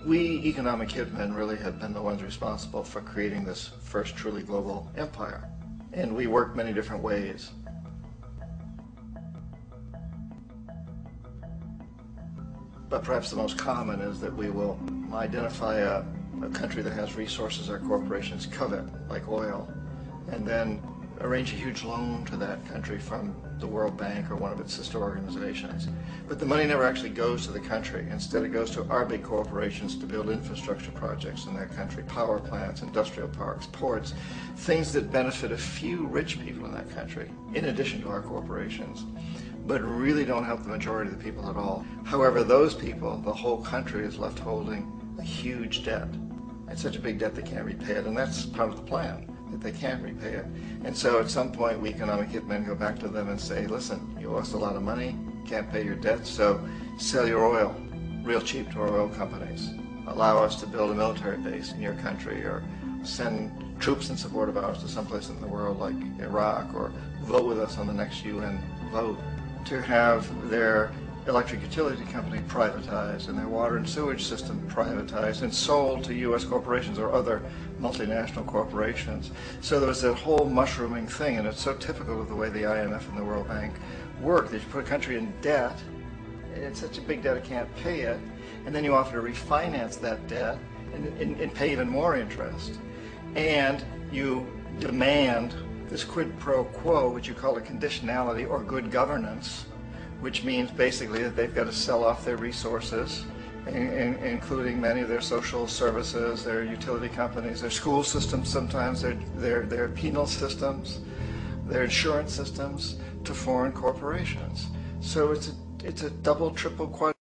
We economic hitmen really have been the ones responsible for creating this first truly global empire. And we work many different ways. But perhaps the most common is that we will identify a country that has resources our corporations covet, like oil, and then arrange a huge loan to that country from the World Bank or one of its sister organizations. But the money never actually goes to the country. Instead, it goes to our big corporations to build infrastructure projects in that country, power plants, industrial parks, ports, things that benefit a few rich people in that country, in addition to our corporations, but really don't help the majority of the people at all. However, those people, the whole country is left holding a huge debt. It's such a big debt they can't repay it, and that's part of the plan, that they can't repay it. And so at some point, we economic hitmen go back to them and say, listen, you owe us a lot of money, can't pay your debts, so sell your oil real cheap to our oil companies. Allow us to build a military base in your country, or send troops in support of ours to someplace in the world like Iraq, or vote with us on the next UN vote. To have their electric utility company privatized and their water and sewage system privatized and sold to U.S. corporations or other multinational corporations. So there was that whole mushrooming thing, and it's so typical of the way the IMF and the World Bank work, that you put a country in debt, it's such a big debt it can't pay it, and then you offer to refinance that debt and pay even more interest. And you demand this quid pro quo, which you call a conditionality or good governance, which means basically that they've got to sell off their resources, including many of their social services, their utility companies, their school systems sometimes, their penal systems, their insurance systems, to foreign corporations. So it's a double, triple, quadruple